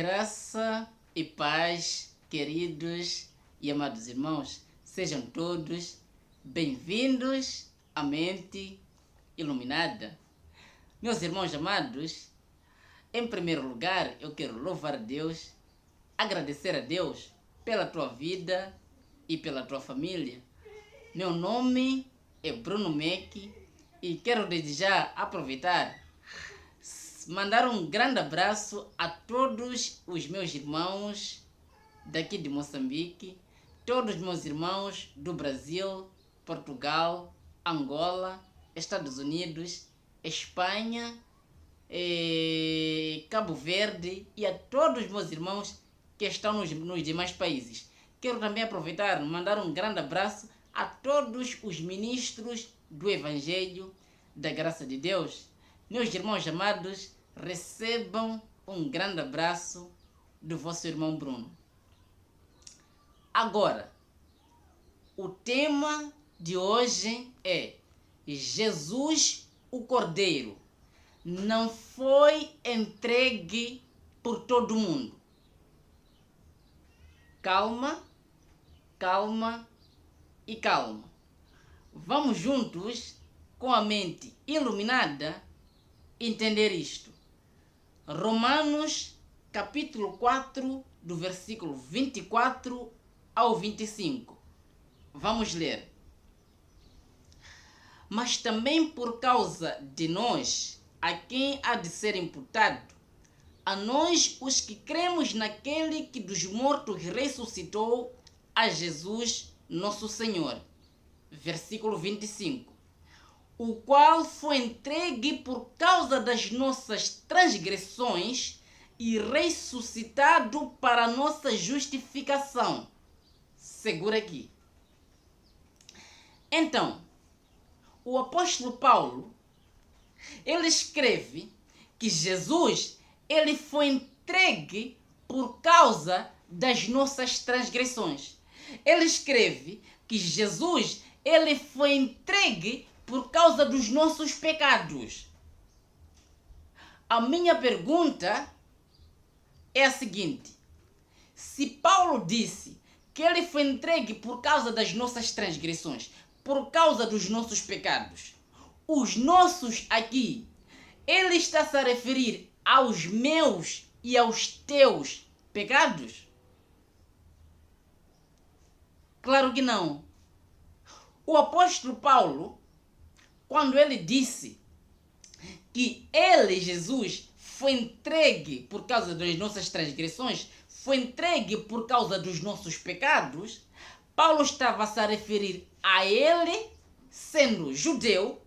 Graça e paz, queridos e amados irmãos, sejam todos bem-vindos à Mente Iluminada. Meus irmãos amados, em primeiro lugar, eu quero louvar a Deus, agradecer a Deus pela tua vida e pela tua família. Meu nome é Bruno Meck e quero desde já aproveitar mandar um grande abraço a todos os meus irmãos daqui de Moçambique, todos os meus irmãos do Brasil, Portugal, Angola, Estados Unidos, Espanha, Cabo Verde e a todos os meus irmãos que estão nos demais países. Quero também aproveitar e mandar um grande abraço a todos os ministros do Evangelho da Graça de Deus. Meus irmãos amados, recebam um grande abraço do vosso irmão Bruno. Agora, o tema de hoje é Jesus, o Cordeiro, não foi entregue por todo mundo. Calma, calma e calma. Vamos juntos, com a mente iluminada, entender isto. Romanos, capítulo 4, do versículo 24 ao 25. Vamos ler. Mas também por causa de nós, a quem há de ser imputado, a nós os que cremos naquele que dos mortos ressuscitou, a Jesus nosso Senhor. Versículo 25. O qual foi entregue por causa das nossas transgressões e ressuscitado para a nossa justificação. Segura aqui. Então, o apóstolo Paulo, ele escreve que Jesus, ele foi entregue por causa das nossas transgressões. Ele escreve que Jesus, ele foi entregue por causa dos nossos pecados. A minha pergunta é a seguinte: se Paulo disse que ele foi entregue por causa das nossas transgressões, por causa dos nossos pecados, os nossos aqui, ele está se a referir aos meus e aos teus pecados? Claro que não. O apóstolo Paulo, quando ele disse que ele, Jesus, foi entregue por causa das nossas transgressões, foi entregue por causa dos nossos pecados, Paulo estava se a referir a ele sendo judeu,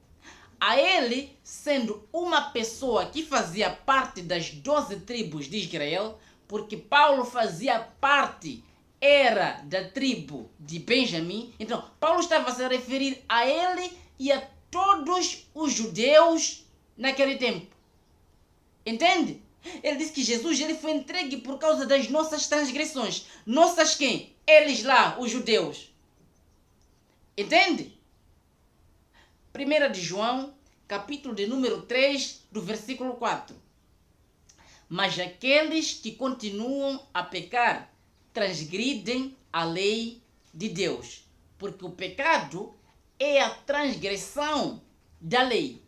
a ele sendo uma pessoa que fazia parte das 12 tribos de Israel, porque Paulo fazia parte, era da tribo de Benjamim. Então, Paulo estava se a referir a ele e a todos os judeus naquele tempo. Entende? Ele disse que Jesus, ele foi entregue por causa das nossas transgressões. Nossas quem? Eles lá, os judeus. Entende? 1 de João, capítulo de número 3, do versículo 4. Mas aqueles que continuam a pecar transgridem a lei de Deus, porque o pecado é a transgressão da lei.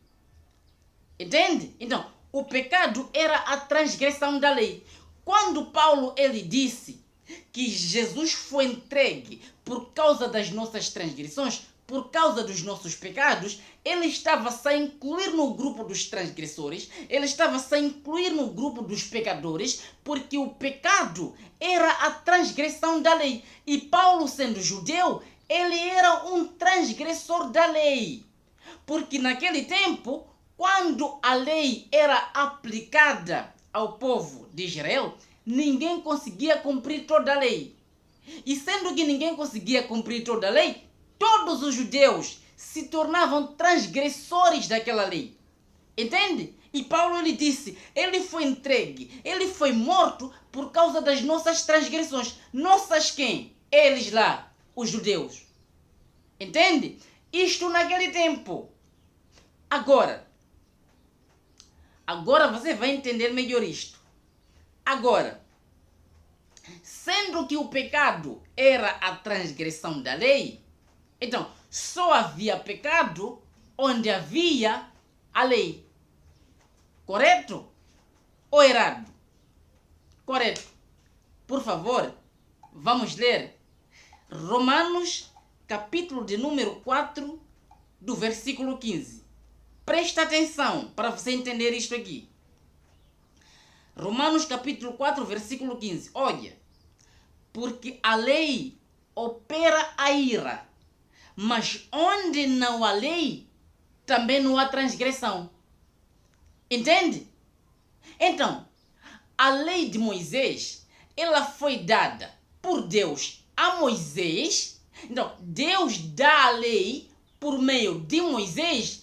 Entende? Então, o pecado era a transgressão da lei. Quando Paulo ele disse que Jesus foi entregue por causa das nossas transgressões, por causa dos nossos pecados, ele estava-se a incluir no grupo dos transgressores, ele estava-se a incluir no grupo dos pecadores, porque o pecado era a transgressão da lei. E Paulo, sendo judeu, ele era um transgressor da lei. Porque naquele tempo, quando a lei era aplicada ao povo de Israel, ninguém conseguia cumprir toda a lei. E sendo que ninguém conseguia cumprir toda a lei, todos os judeus se tornavam transgressores daquela lei. Entende? E Paulo ele disse, ele foi entregue, ele foi morto por causa das nossas transgressões. Nossas quem? Eles lá, os judeus. Entende? Isto naquele tempo. Agora você vai entender melhor isto. Agora, Sendo que o pecado era a transgressão da lei, então só havia pecado onde havia a lei. Correto ou errado? Correto. Por favor, vamos ler Romanos, capítulo de número 4, do versículo 15. Presta atenção para você entender isto aqui. Romanos, capítulo 4, versículo 15. Olha, porque a lei opera a ira, mas onde não há lei, também não há transgressão. Entende? Então, a lei de Moisés, ela foi dada por Deus a Moisés. Então, Deus dá a lei por meio de Moisés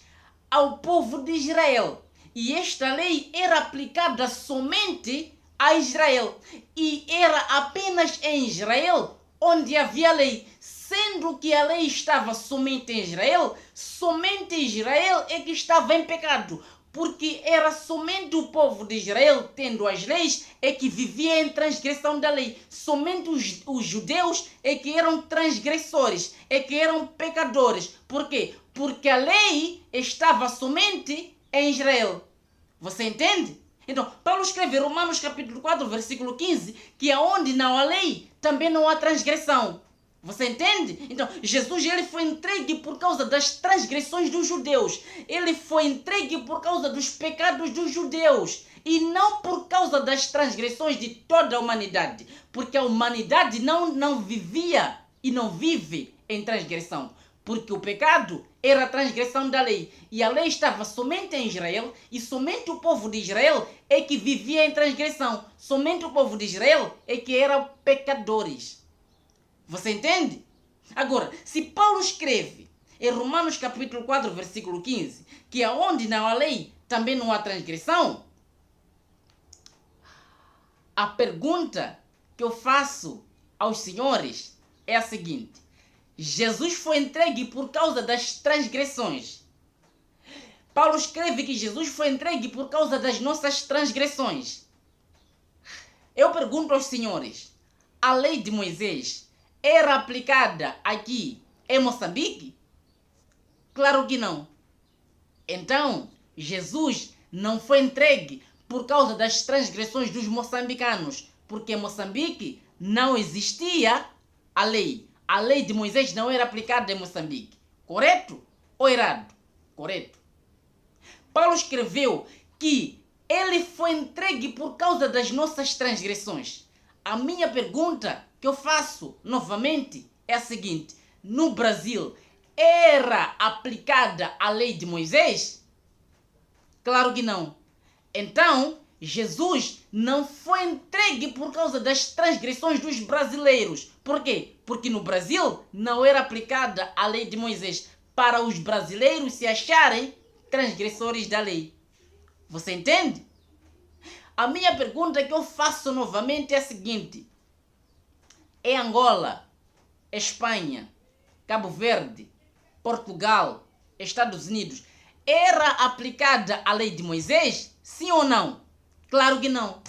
ao povo de Israel. E esta lei era aplicada somente a Israel. E era apenas em Israel onde havia lei. Sendo que a lei estava somente em Israel, somente Israel é que estava em pecado. Porque era somente o povo de Israel, tendo as leis, é que vivia em transgressão da lei. Somente os judeus é que eram transgressores, é que eram pecadores. Por quê? Porque a lei estava somente em Israel. Você entende? Então, Paulo escreve em Romanos capítulo 4, versículo 15, que aonde não há lei, também não há transgressão. Você entende? Então, Jesus ele foi entregue por causa das transgressões dos judeus. Ele foi entregue por causa dos pecados dos judeus. E não por causa das transgressões de toda a humanidade. Porque a humanidade não vivia e não vive em transgressão. Porque o pecado era a transgressão da lei. E a lei estava somente em Israel. E somente o povo de Israel é que vivia em transgressão. Somente o povo de Israel é que eram pecadores. Você entende? Agora, se Paulo escreve em Romanos capítulo 4, versículo 15, que aonde não há lei, também não há transgressão, a pergunta que eu faço aos senhores é a seguinte: Jesus foi entregue por causa das transgressões. Paulo escreve que Jesus foi entregue por causa das nossas transgressões. Eu pergunto aos senhores, a lei de Moisés era aplicada aqui em Moçambique? Claro que não. Então, Jesus não foi entregue por causa das transgressões dos moçambicanos, porque em Moçambique não existia a lei. A lei de Moisés não era aplicada em Moçambique. Correto ou errado? Correto. Paulo escreveu que ele foi entregue por causa das nossas transgressões. A minha pergunta que eu faço novamente é a seguinte: no Brasil era aplicada a lei de Moisés? Claro que não. Então, Jesus não foi entregue por causa das transgressões dos brasileiros. Por quê? Porque no Brasil não era aplicada a lei de Moisés, para os brasileiros se acharem transgressores da lei. Você entende? A minha pergunta que eu faço novamente é a seguinte: em Angola, Espanha, Cabo Verde, Portugal, Estados Unidos, era aplicada a lei de Moisés? Sim ou não? Claro que não.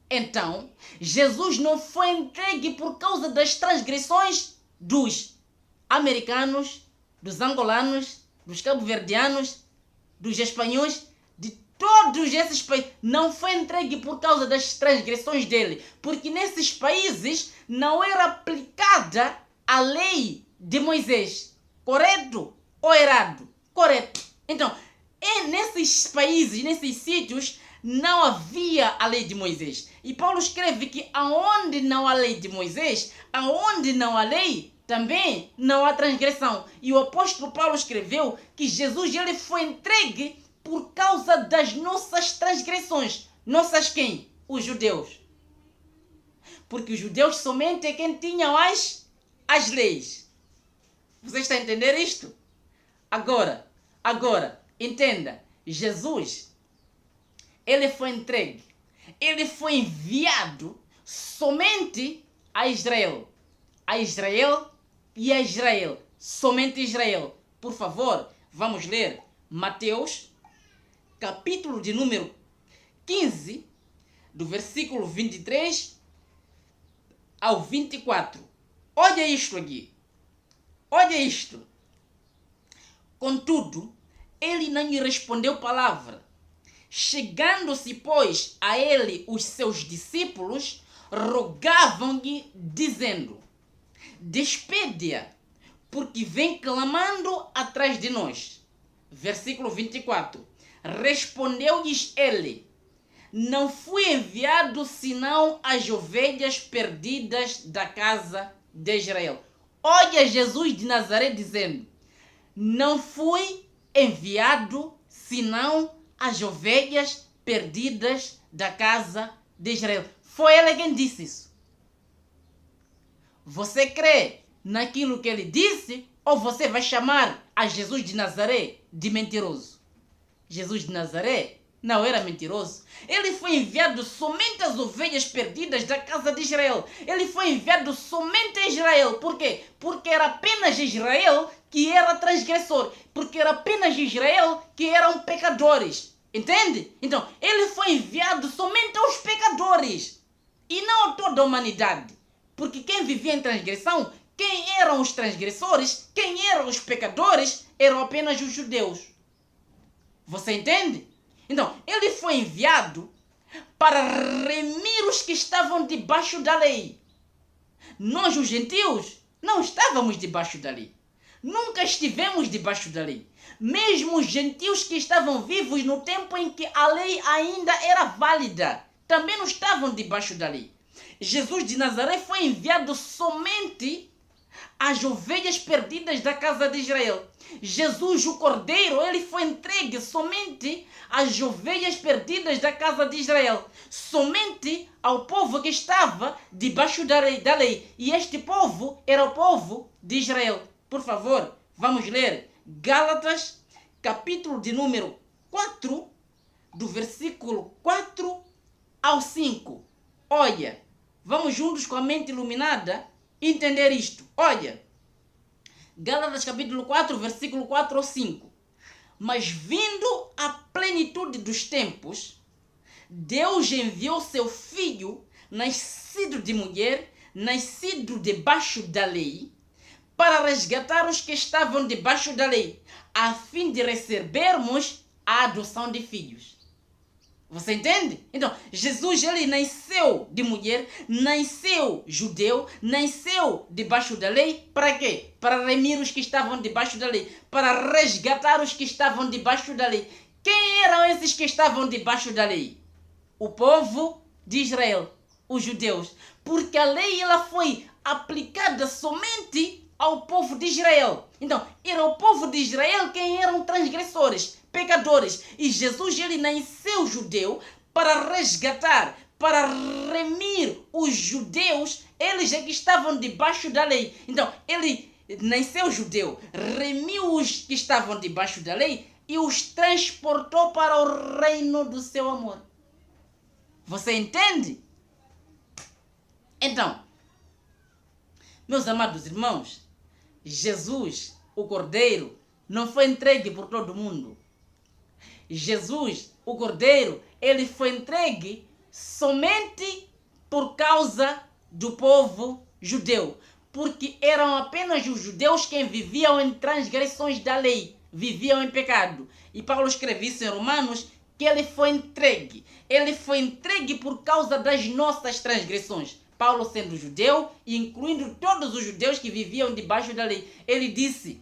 Então, Jesus não foi entregue por causa das transgressões dos americanos, dos angolanos, dos cabo-verdianos, dos espanhóis, de todos esses países. Não foi entregue por causa das transgressões dele, porque nesses países não era aplicada a lei de Moisés. Correto ou errado? Correto. Então, nesses países, nesses sítios, não havia a lei de Moisés. E Paulo escreve que aonde não há lei de Moisés, aonde não há lei, também não há transgressão. E o apóstolo Paulo escreveu que Jesus ele foi entregue por causa das nossas transgressões. Nossas quem? Os judeus. Porque os judeus somente é quem tinham as leis. Você está a entender isto? Agora, entenda. Jesus, ele foi entregue. Ele foi enviado somente a Israel. A Israel e a Israel. Somente Israel. Por favor, vamos ler Mateus, capítulo de número 15, do versículo 23 ao 24. Olha isto aqui. Olha isto. Contudo, ele não lhe respondeu palavra. Chegando-se, pois, a ele os seus discípulos, rogavam-lhe, dizendo: despede-a, porque vem clamando atrás de nós. Versículo 24. Respondeu-lhes ele: não fui enviado senão às ovelhas perdidas da casa de Israel. Olha Jesus de Nazaré dizendo: não fui enviado senão às ovelhas perdidas da casa de Israel. Foi ele quem disse isso. Você crê naquilo que ele disse ou você vai chamar a Jesus de Nazaré de mentiroso? Jesus de Nazaré não era mentiroso. Ele foi enviado somente às ovelhas perdidas da casa de Israel. Ele foi enviado somente a Israel. Por quê? Porque era apenas Israel que era transgressor. Porque era apenas Israel que eram pecadores. Entende? Então, ele foi enviado somente aos pecadores e não a toda a humanidade. Porque quem vivia em transgressão, quem eram os transgressores, quem eram os pecadores, eram apenas os judeus. Você entende? Então, ele foi enviado para remir os que estavam debaixo da lei. Nós, os gentios, não estávamos debaixo da lei. Nunca estivemos debaixo da lei. Mesmo os gentios que estavam vivos no tempo em que a lei ainda era válida, também não estavam debaixo da lei. Jesus de Nazaré foi enviado somente às ovelhas perdidas da casa de Israel. Jesus, o Cordeiro, ele foi entregue somente às ovelhas perdidas da casa de Israel. Somente ao povo que estava debaixo da lei. E este povo era o povo de Israel. Por favor, vamos ler Gálatas, capítulo de número 4, do versículo 4 ao 5. Olha, vamos juntos com a mente iluminada entender isto. Olha, Gálatas capítulo 4, versículo 4 ao 5. Mas vindo a plenitude dos tempos, Deus enviou seu Filho, nascido de mulher, nascido debaixo da lei, para resgatar os que estavam debaixo da lei, a fim de recebermos a adoção de filhos. Você entende? Então, Jesus, ele nasceu de mulher, nasceu judeu, nasceu debaixo da lei. Para quê? Para remir os que estavam debaixo da lei. Para resgatar os que estavam debaixo da lei. Quem eram esses que estavam debaixo da lei? O povo de Israel, os judeus. Porque a lei, ela foi aplicada somente ao povo de Israel. Então, era o povo de Israel quem eram transgressores, pecadores. E Jesus, ele nasceu judeu para resgatar, para remir os judeus, eles é que estavam debaixo da lei. Então, ele nasceu judeu, remiu os que estavam debaixo da lei e os transportou para o reino do seu amor. Você entende? Então, meus amados irmãos, Jesus, o Cordeiro, não foi entregue por todo mundo. Jesus, o Cordeiro, ele foi entregue somente por causa do povo judeu. Porque eram apenas os judeus quem viviam em transgressões da lei, viviam em pecado. E Paulo escreve isso em Romanos, que ele foi entregue. Ele foi entregue por causa das nossas transgressões. Paulo sendo judeu e incluindo todos os judeus que viviam debaixo da lei. Ele disse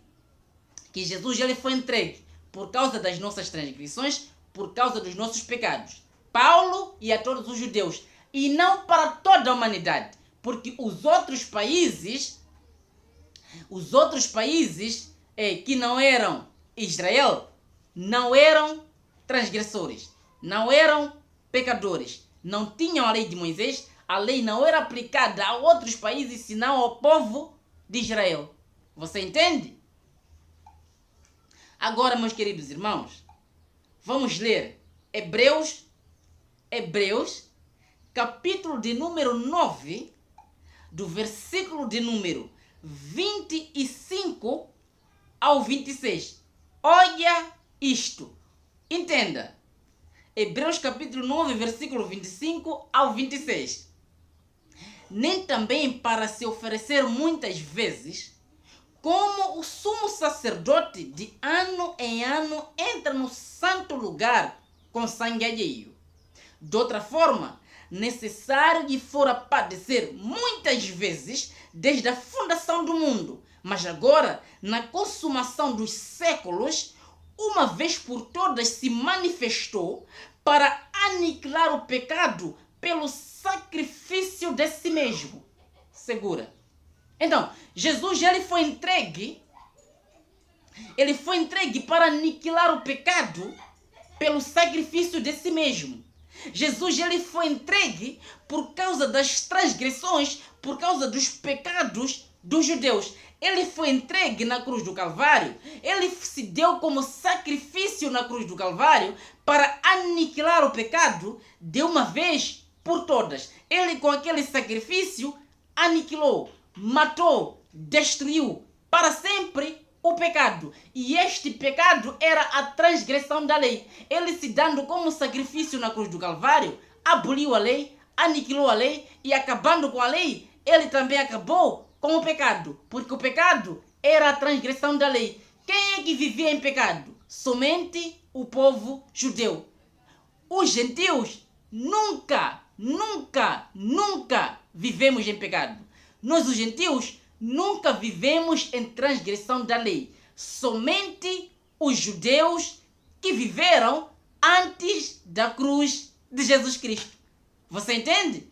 que Jesus, ele foi entregue por causa das nossas transgressões, por causa dos nossos pecados. Paulo e a todos os judeus. E não para toda a humanidade. Porque os outros países que não eram Israel, não eram transgressores, não eram pecadores, não tinham a lei de Moisés. A lei não era aplicada a outros países, senão ao povo de Israel. Você entende? Agora, meus queridos irmãos, vamos ler Hebreus, capítulo de número 9, do versículo de número 25 ao 26. Olha isto. Entenda. Hebreus capítulo 9, versículo 25 ao 26. nem também para se oferecer muitas vezes, como o sumo sacerdote de ano em ano entra no santo lugar com sangue alheio. De outra forma, necessário lhe fora padecer muitas vezes desde a fundação do mundo, mas agora, na consumação dos séculos, uma vez por todas se manifestou para aniquilar o pecado pelo sacrifício de si mesmo. Segura. Então, Jesus ele foi entregue para aniquilar o pecado pelo sacrifício de si mesmo. Jesus ele foi entregue por causa das transgressões, por causa dos pecados dos judeus. Ele foi entregue na cruz do Calvário. Ele se deu como sacrifício na cruz do Calvário para aniquilar o pecado de uma vez por todas. Ele com aquele sacrifício aniquilou, matou, destruiu para sempre o pecado. E este pecado era a transgressão da lei. Ele se dando como sacrifício na cruz do Calvário, aboliu a lei, aniquilou a lei e acabando com a lei, ele também acabou com o pecado, porque o pecado era a transgressão da lei. Quem é que vivia em pecado? Somente o povo judeu. Os gentios nunca vivemos em pecado. Nós, os gentios, nunca vivemos em transgressão da lei. Somente os judeus que viveram antes da cruz de Jesus Cristo. Você entende?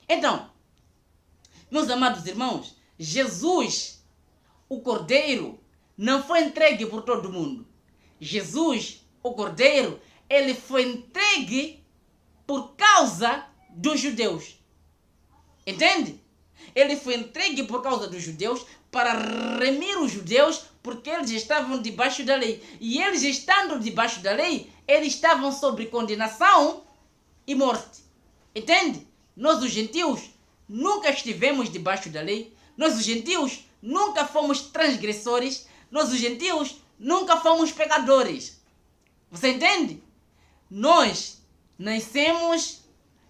Então, meus amados irmãos, Jesus, o Cordeiro, não foi entregue por todo mundo. Jesus, o Cordeiro, ele foi entregue por causa dos judeus. Entende? Ele foi entregue por causa dos judeus para remir os judeus porque eles estavam debaixo da lei. E eles estando debaixo da lei, eles estavam sob condenação e morte. Entende? Nós, os gentios, nunca estivemos debaixo da lei. Nós, os gentios, nunca fomos transgressores. Nós, os gentios, nunca fomos pecadores. Você entende? Nós nascemos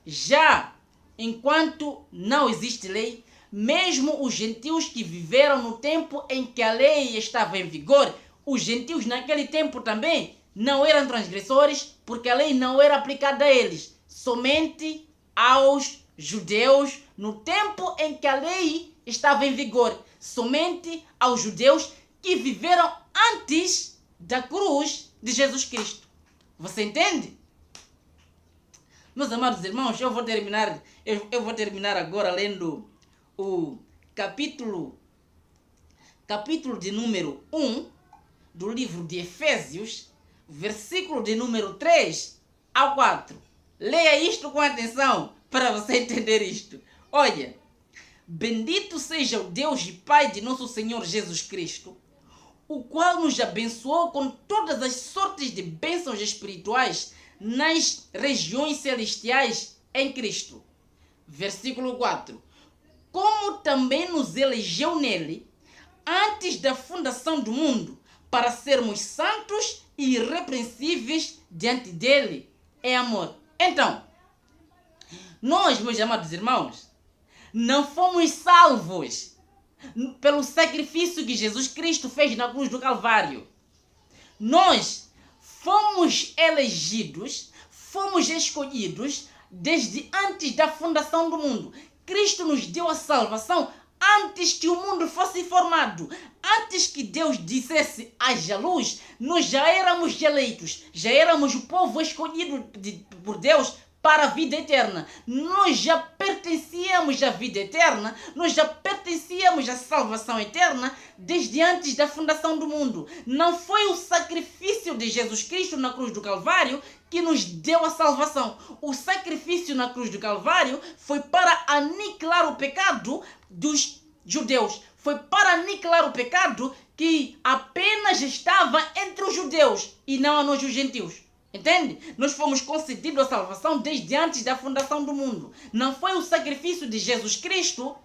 já enquanto não existe lei. Mesmo os gentios que viveram no tempo em que a lei estava em vigor, os gentios naquele tempo também não eram transgressores, porque a lei não era aplicada a eles, somente aos judeus no tempo em que a lei estava em vigor, somente aos judeus que viveram antes da cruz de Jesus Cristo. Você entende? Meus amados irmãos, eu vou terminar agora lendo o capítulo de número 1 do livro de Efésios, versículo de número 3 ao 4. Leia isto com atenção para você entender isto. Olha, bendito seja o Deus e Pai de nosso Senhor Jesus Cristo, o qual nos abençoou com todas as sortes de bênçãos espirituais nas regiões celestiais em Cristo. Versículo 4. Como também nos elegeu nele, antes da fundação do mundo, para sermos santos e irrepreensíveis diante dele, é amor. Então, nós, meus amados irmãos, não fomos salvos pelo sacrifício que Jesus Cristo fez na cruz do Calvário. Nós fomos elegidos, fomos escolhidos desde antes da fundação do mundo. Cristo nos deu a salvação antes que o mundo fosse formado. Antes que Deus dissesse haja luz, nós já éramos eleitos, já éramos o povo escolhido por Deus para a vida eterna. Nós já pertencíamos à vida eterna, nós já pertencíamos à salvação eterna desde antes da fundação do mundo. Não foi o sacrifício de Jesus Cristo na cruz do Calvário que nos deu a salvação. O sacrifício na cruz do Calvário foi para aniquilar o pecado dos judeus. Foi para aniquilar o pecado que apenas estava entre os judeus e não a nós, os gentios. Entende? Nós fomos concedidos a salvação desde antes da fundação do mundo. Não foi o sacrifício de Jesus Cristo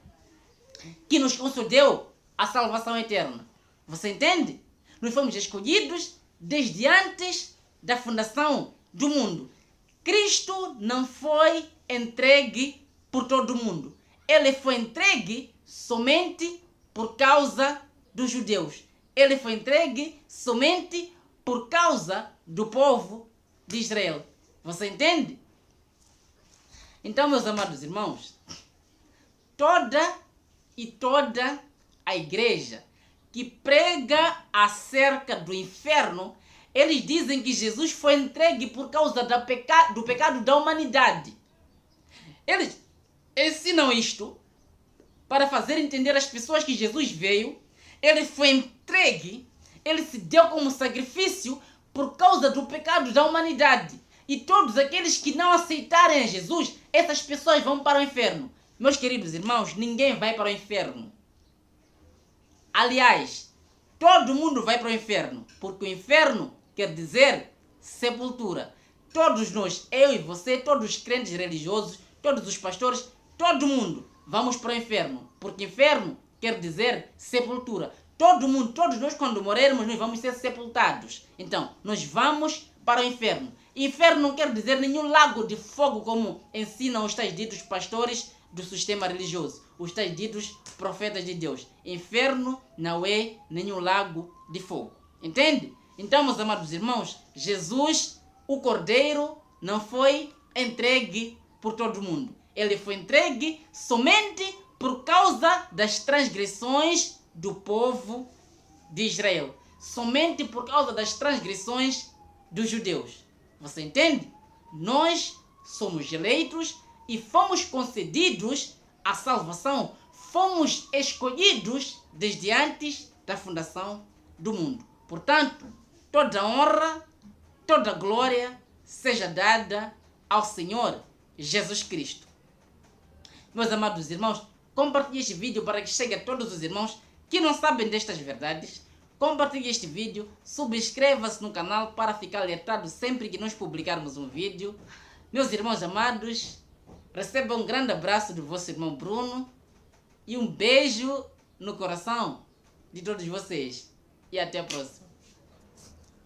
que nos concedeu a salvação eterna. Você entende? Nós fomos escolhidos desde antes da fundação do mundo. Cristo não foi entregue por todo mundo. ele foi entregue somente por causa dos judeus. Ele foi entregue somente por causa do povo de Israel. Você entende? Então, meus amados irmãos, toda a igreja que prega acerca do inferno, eles dizem que Jesus foi entregue por causa do pecado da humanidade. Eles ensinam isto para fazer entender às pessoas que Jesus veio, ele foi entregue, ele se deu como sacrifício por causa do pecado da humanidade. E todos aqueles que não aceitarem a Jesus, essas pessoas vão para o inferno. Meus queridos irmãos, ninguém vai para o inferno. Aliás, todo mundo vai para o inferno, porque o inferno quer dizer sepultura. Todos nós, eu e você, todos os crentes religiosos, todos os pastores, todo mundo vamos para o inferno, porque inferno quer dizer sepultura. Todo mundo, todos nós, quando morrermos, nós vamos ser sepultados. Então, nós vamos para o inferno. Inferno não quer dizer nenhum lago de fogo, como ensinam os tais ditos pastores do sistema religioso, os tais ditos profetas de Deus. Inferno não é nenhum lago de fogo. Entende? Então, meus amados irmãos, Jesus, o Cordeiro, não foi entregue por todo mundo. Ele foi entregue somente por causa das transgressões do povo de Israel. Somente por causa das transgressões dos judeus. Você entende? Nós somos eleitos e fomos concedidos a salvação. Fomos escolhidos desde antes da fundação do mundo. Portanto, toda honra, toda glória seja dada ao Senhor Jesus Cristo. Meus amados irmãos, compartilhe este vídeo para que chegue a todos os irmãos que não sabem destas verdades. Compartilhe este vídeo, subscreva-se no canal para ficar alertado sempre que nós publicarmos um vídeo. Meus irmãos amados, recebam um grande abraço do vosso irmão Bruno e um beijo no coração de todos vocês. E até a próxima.